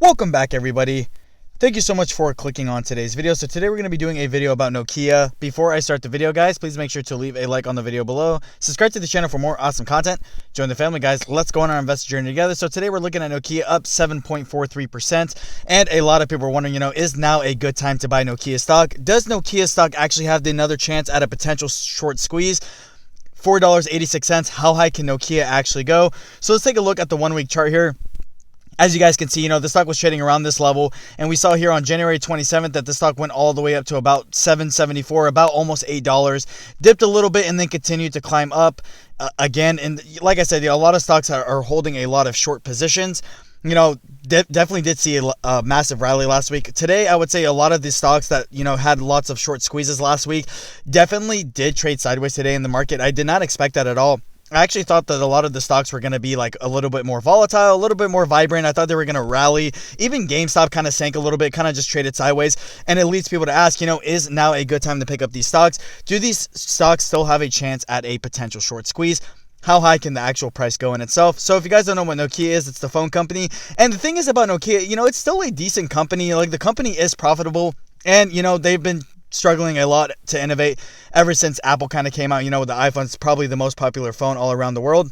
Welcome back, everybody. Thank you so much for clicking on today's video. So today we're going to be doing a video about Nokia. Before I start the video, guys, please make sure to leave a like on the video below. Subscribe to the channel for more awesome content. Join the family, guys. Let's go on our investor journey together. So today we're looking at Nokia up 7.43%. And a lot of people are wondering, is now a good time to buy Nokia stock? Does Nokia stock actually have another chance at a potential short squeeze? $4.86. How high can Nokia actually go? So let's take a look at the 1 week chart here. As you guys can see, the stock was trading around this level, and we saw here on January 27th that the stock went all the way up to about $7.74, about almost $8, dipped a little bit and then continued to climb up again. And like I said, a lot of stocks are holding a lot of short positions. Definitely did see a massive rally last week. Today, I would say a lot of the stocks that, had lots of short squeezes last week definitely did trade sideways today in the market. I did not expect that at all. I actually thought that a lot of the stocks were going to be like a little bit more volatile, a little bit more vibrant. I thought they were going to rally. Even GameStop kind of sank a little bit, kind of just traded sideways. And it leads people to ask, is now a good time to pick up these stocks? Do these stocks still have a chance at a potential short squeeze? How high can the actual price go in itself? So if you guys don't know what Nokia is, it's the phone company. And the thing is about Nokia, it's still a decent company. Like, the company is profitable, and, they've been struggling a lot to innovate ever since Apple kind of came out. The iPhone's probably the most popular phone all around the world.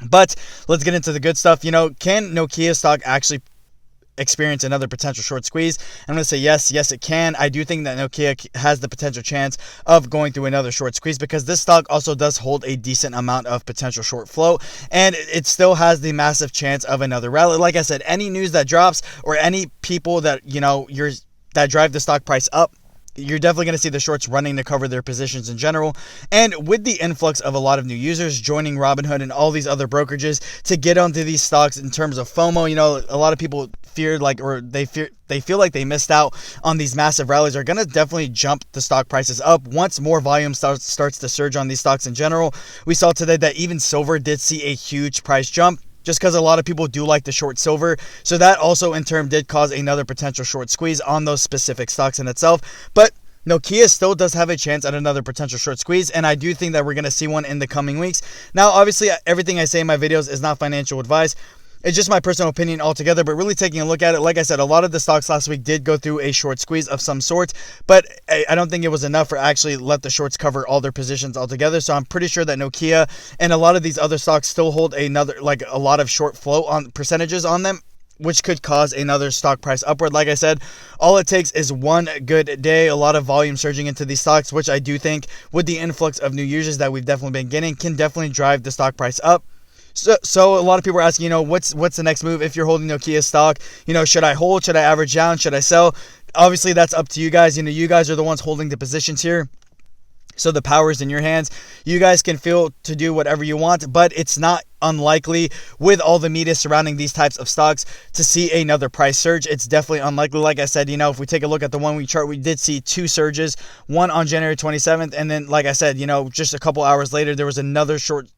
But let's get into the good stuff. Can Nokia stock actually experience another potential short squeeze? I'm going to say yes, it can. I do think that Nokia has the potential chance of going through another short squeeze because this stock also does hold a decent amount of potential short float, and it still has the massive chance of another rally. Like I said, any news that drops or any people that, that drive the stock price up, you're definitely going to see the shorts running to cover their positions in general. And with the influx of a lot of new users joining Robinhood and all these other brokerages to get onto these stocks in terms of FOMO, a lot of people feared they feel like they missed out on these massive rallies are going to definitely jump the stock prices up once more volume starts to surge on these stocks in general. We saw today that even silver did see a huge price jump, just because a lot of people do like to short silver. So that also in turn did cause another potential short squeeze on those specific stocks in itself. But Nokia still does have a chance at another potential short squeeze, and I do think that we're going to see one in the coming weeks. Now, obviously, everything I say in my videos is not financial advice. It's just my personal opinion altogether, but really taking a look at it, like I said, a lot of the stocks last week did go through a short squeeze of some sort, but I don't think it was enough for actually let the shorts cover all their positions altogether. So I'm pretty sure that Nokia and a lot of these other stocks still hold a lot of short flow on percentages on them, which could cause another stock price upward. Like I said, all it takes is one good day, a lot of volume surging into these stocks, which I do think with the influx of new users that we've definitely been getting can definitely drive the stock price up. So a lot of people are asking, what's the next move if you're holding Nokia stock? Should I hold? Should I average down? Should I sell? Obviously, that's up to you guys. You guys are the ones holding the positions here. So the power is in your hands. You guys can feel to do whatever you want, but it's not unlikely with all the media surrounding these types of stocks to see another price surge. It's definitely unlikely. Like I said, if we take a look at the 1 week chart, we did see two surges, one on January 27th. And then, like I said, just a couple hours later, there was another short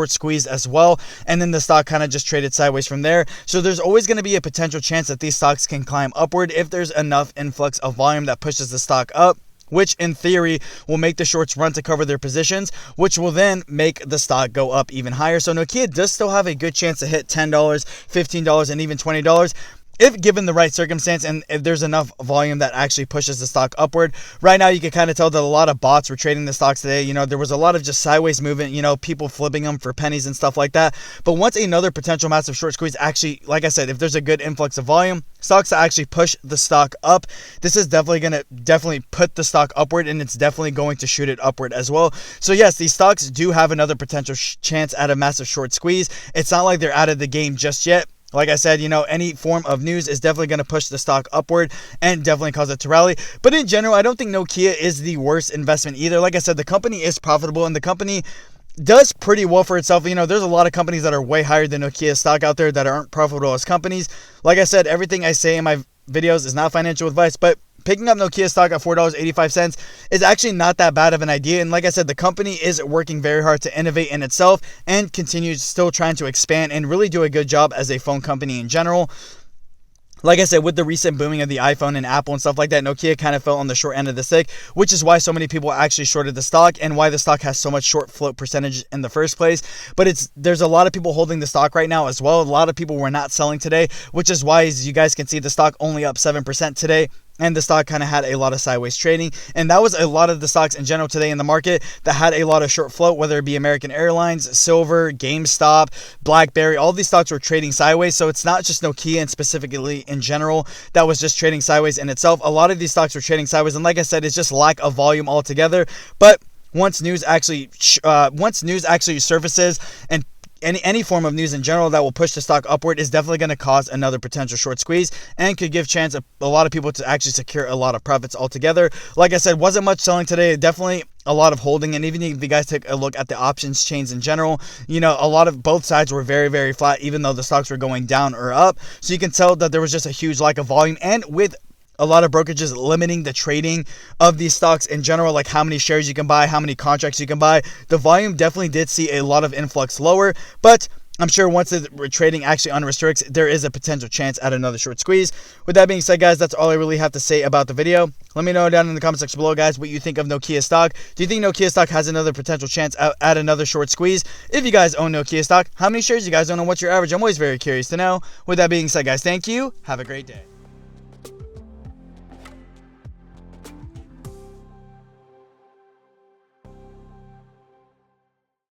squeeze as well, and then the stock kind of just traded sideways from there. So there's always going to be a potential chance that these stocks can climb upward if there's enough influx of volume that pushes the stock up, which in theory will make the shorts run to cover their positions, which will then make the stock go up even higher. So Nokia does still have a good chance to hit $10, $15, and even $20 if given the right circumstance and if there's enough volume that actually pushes the stock upward. Right now, you can kind of tell that a lot of bots were trading the stocks today. There was a lot of just sideways movement, people flipping them for pennies and stuff like that. But once another potential massive short squeeze actually, like I said, if there's a good influx of volume, stocks that actually push the stock up, this is definitely going to put the stock upward, and it's definitely going to shoot it upward as well. So yes, these stocks do have another potential chance at a massive short squeeze. It's not like they're out of the game just yet. Like I said, any form of news is definitely going to push the stock upward and definitely cause it to rally. But in general, I don't think Nokia is the worst investment either. Like I said, the company is profitable and the company does pretty well for itself. There's a lot of companies that are way higher than Nokia stock out there that aren't profitable as companies. Like I said, everything I say in my videos is not financial advice, but picking up Nokia stock at $4.85 is actually not that bad of an idea. And like I said, the company is working very hard to innovate in itself and continues still trying to expand and really do a good job as a phone company in general. Like I said, with the recent booming of the iPhone and Apple and stuff like that, Nokia kind of fell on the short end of the stick, which is why so many people actually shorted the stock and why the stock has so much short float percentage in the first place. But there's a lot of people holding the stock right now as well. A lot of people were not selling today, which is why, as you guys can see, the stock only up 7% today. And the stock kind of had a lot of sideways trading. And that was a lot of the stocks in general today in the market that had a lot of short float, whether it be American Airlines, Silver, GameStop, BlackBerry. All these stocks were trading sideways. So it's not just Nokia and specifically in general that was just trading sideways in itself. A lot of these stocks were trading sideways. And like I said, it's just lack of volume altogether. But once news actually surfaces and any form of news in general that will push the stock upward is definitely going to cause another potential short squeeze and could give chance a lot of people to actually secure a lot of profits altogether. Like I said, wasn't much selling today. Definitely a lot of holding. And even if you guys take a look at the options chains in general, you know, a lot of both sides were very, very flat, even though the stocks were going down or up. So you can tell that there was just a huge lack of volume. And with a lot of brokerages limiting the trading of these stocks in general, like how many shares you can buy, how many contracts you can buy, the volume definitely did see a lot of influx lower. But I'm sure once the trading actually unrestricts, there is a potential chance at another short squeeze. With that being said, guys, that's all I really have to say about the video. Let me know down in the comment section below, guys, what you think of Nokia stock. Do you think Nokia stock has another potential chance at another short squeeze? If you guys own Nokia stock, how many shares you guys own and what's your average? I'm always very curious to know. With that being said, guys, thank you. Have a great day.